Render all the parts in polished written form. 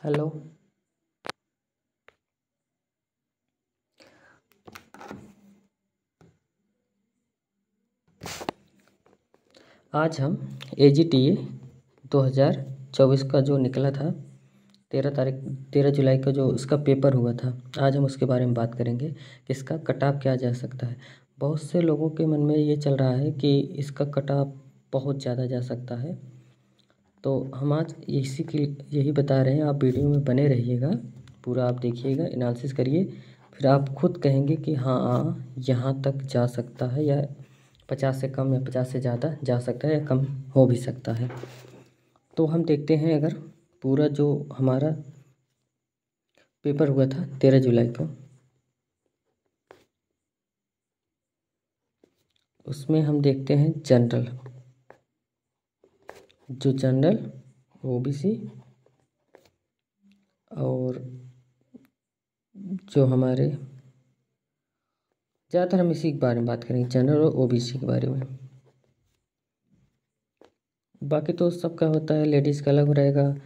Hello. आज हम AGTA 2024 का जो निकला था 13 जुलाई का जो उसका पेपर हुआ था, आज हम उसके बारे में बात करेंगे कि इसका कट ऑफ क्या जा सकता है। बहुत से लोगों के मन में ये चल रहा है कि इसका कट ऑफ बहुत ज़्यादा जा सकता है, तो हम आज यही बता रहे हैं। आप वीडियो में बने रहिएगा, पूरा आप देखिएगा, एनालिसिस करिए, फिर आप खुद कहेंगे कि हाँ यहाँ तक जा सकता है, या 50 से कम या 50 से ज़्यादा जा सकता है, या कम हो भी सकता है। तो हम देखते हैं, अगर पूरा जो हमारा पेपर हुआ था 13 जुलाई को, उसमें हम देखते हैं जनरल OBC और जो हमारे ज़्यादातर हम इसी के बारे में बात करेंगे, जनरल और OBC के बारे में। बाकी तो सबका होता है, लेडीज़ का अलग रहेगा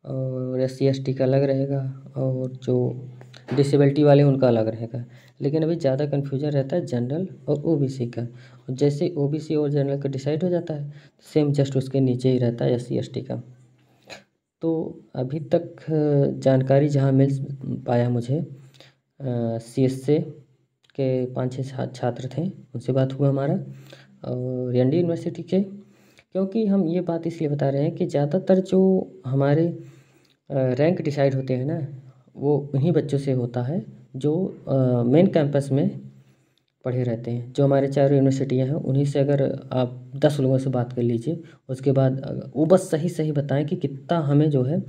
और SC/ST का अलग रहेगा, और जो डिसेबिलिटी वाले उनका अलग रहेगा। लेकिन अभी ज़्यादा कन्फ्यूजन रहता है जनरल और OBC का। और जैसे OBC और जनरल का डिसाइड हो जाता है, सेम जस्ट उसके नीचे ही रहता है SC/ST का। तो अभी तक जानकारी जहाँ मिल पाया मुझे, CSA के 5-6 छात्र थे, उनसे बात हुआ हमारा, और ND यूनिवर्सिटी के। क्योंकि हम ये बात इसलिए बता रहे हैं कि ज़्यादातर जो हमारे रैंक डिसाइड होते हैं ना, वो उन्हीं बच्चों से होता है जो मेन कैंपस में पढ़े रहते हैं। जो हमारे चारों यूनिवर्सिटियां हैं, उन्हीं से अगर आप 10 लोगों से बात कर लीजिए, उसके बाद वो बस सही सही बताएं कि कितना हमें जो है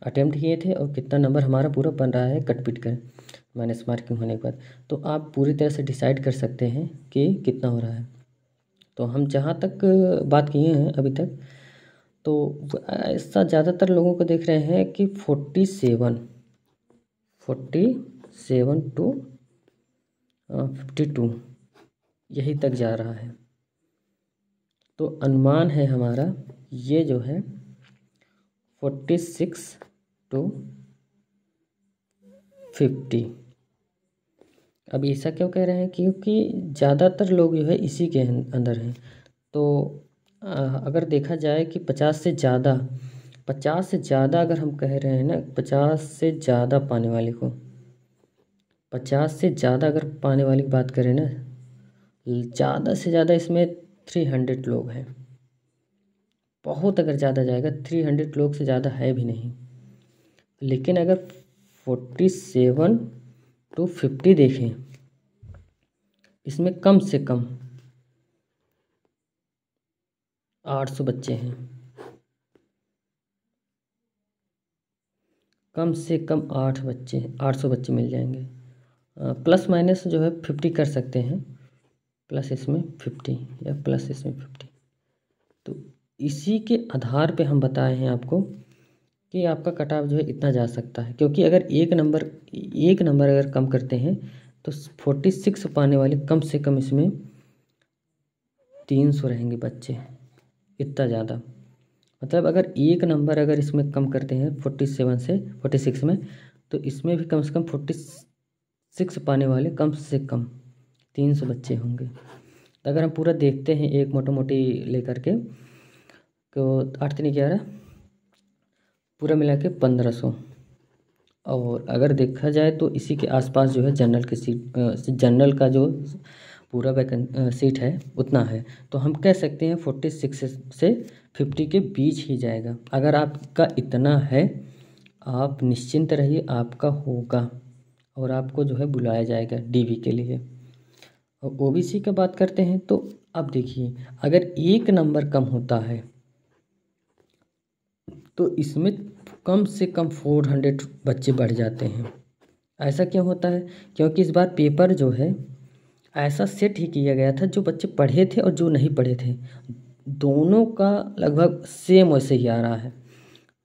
अटेम्प्ट किए थे और कितना नंबर हमारा पूरा बन रहा है कट पिट कर माइनस मार्किंग होने के बाद, तो आप पूरी तरह से डिसाइड कर सकते हैं कि कितना हो रहा है। तो हम जहाँ तक बात किए हैं अभी तक, तो ऐसा ज़्यादातर लोगों को देख रहे हैं कि 47 टू 52 यही तक जा रहा है। तो अनुमान है हमारा ये जो है 46 टू 50। अब ऐसा क्यों कह रहे हैं? क्योंकि ज़्यादातर लोग जो है इसी के अंदर हैं। तो अगर देखा जाए कि 50 से ज़्यादा अगर हम कह रहे हैं ना, 50 से ज़्यादा पाने वाले को, 50 से ज़्यादा अगर पाने वाली की बात करें ना, ज़्यादा से ज़्यादा इसमें 300 लोग हैं। बहुत अगर ज़्यादा जाएगा, 300 लोग से ज़्यादा है भी नहीं। लेकिन अगर 47 टू 50 देखें, इसमें कम से कम 800 बच्चे हैं। कम से कम 800 बच्चे मिल जाएंगे। प्लस माइनस जो है 50 कर सकते हैं, प्लस इसमें 50 या प्लस इसमें 50। तो इसी के आधार पे हम बताए हैं आपको कि आपका कट ऑफ जो है इतना जा सकता है। क्योंकि अगर एक नंबर अगर कम करते हैं तो 46 पाने वाले कम से कम इसमें 300 रहेंगे बच्चे, इतना ज़्यादा। मतलब अगर एक नंबर अगर इसमें कम करते हैं 47 से 46 में, तो इसमें भी कम से कम 46 पाने वाले कम से कम 300 बच्चे होंगे। तो अगर हम पूरा देखते हैं एक मोटी लेकर के, तो 8 3 11 पूरा मिला के 1500। और अगर देखा जाए तो इसी के आसपास जो है जनरल का जो पूरा सीट है उतना है। तो हम कह सकते हैं 46 से 50 के बीच ही जाएगा। अगर आपका इतना है, आप निश्चिंत रहिए, आपका होगा और आपको जो है बुलाया जाएगा DV के लिए। और OBC का बात करते हैं, तो अब देखिए, अगर एक नंबर कम होता है तो इसमें कम से कम 400 बच्चे बढ़ जाते हैं। ऐसा क्यों होता है? क्योंकि इस बार पेपर जो है ऐसा सेट ही किया गया था, जो बच्चे पढ़े थे और जो नहीं पढ़े थे, दोनों का लगभग सेम वैसे ही आ रहा है।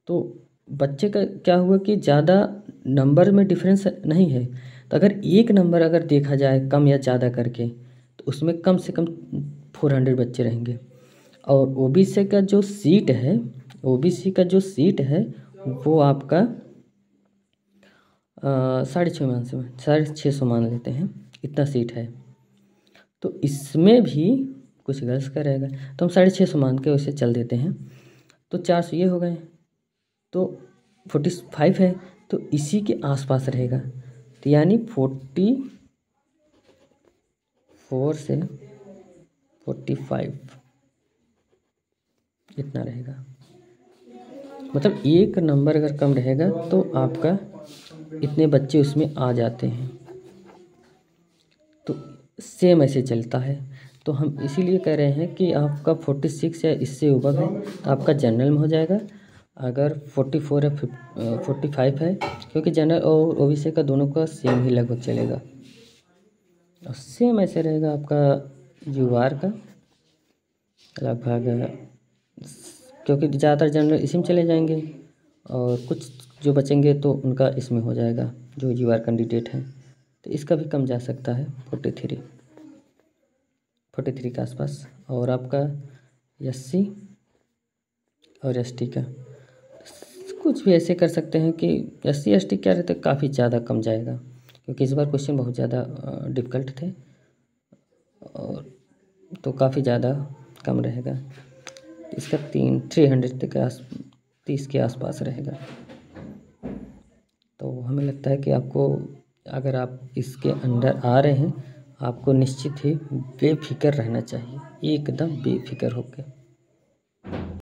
तो बच्चे का क्या हुआ कि ज़्यादा नंबर में डिफरेंस नहीं है। तो अगर एक नंबर अगर देखा जाए कम या ज़्यादा करके, तो उसमें कम से कम 400 बच्चे रहेंगे। और OBC का जो सीट है वो आपका 650 मान लेते हैं, इतना सीट है। तो इसमें भी कुछ गर्ल्स का रहेगा, तो हम 650 मान के उसे चल देते हैं। तो 400 ये हो गए, तो 45 है, तो इसी के आसपास रहेगा। तो यानी 44 से 45 इतना रहेगा। मतलब एक नंबर अगर कम रहेगा तो आपका इतने बच्चे उसमें आ जाते हैं। तो सेम ऐसे चलता है। तो हम इसीलिए कह रहे हैं कि आपका 46 या इससे ऊपर है तो आपका जनरल में हो जाएगा। अगर 44 या 45 है, क्योंकि जनरल और ओबीसी का दोनों का सेम ही लगभग चलेगा, और सेम ऐसे रहेगा आपका यूआर का लगभग, क्योंकि ज़्यादातर जनरल इसी में चले जाएंगे और कुछ जो बचेंगे तो उनका इसमें हो जाएगा जो यूआर कैंडिडेट हैं। तो इसका भी कम जा सकता है 43 के आसपास। और आपका एससी और एसटी का कुछ भी ऐसे कर सकते हैं कि एससी एसटी क्या रहता है, काफ़ी ज़्यादा कम जाएगा, क्योंकि इस बार क्वेश्चन बहुत ज़्यादा डिफ़िकल्ट थे और तो काफ़ी ज़्यादा कम रहेगा। इसका 300 के 30 के आसपास रहेगा। तो हमें लगता है कि आपको, अगर आप इसके अंडर आ रहे हैं, आपको निश्चित ही बेफिक्र रहना चाहिए, एकदम बेफिक्र होकर।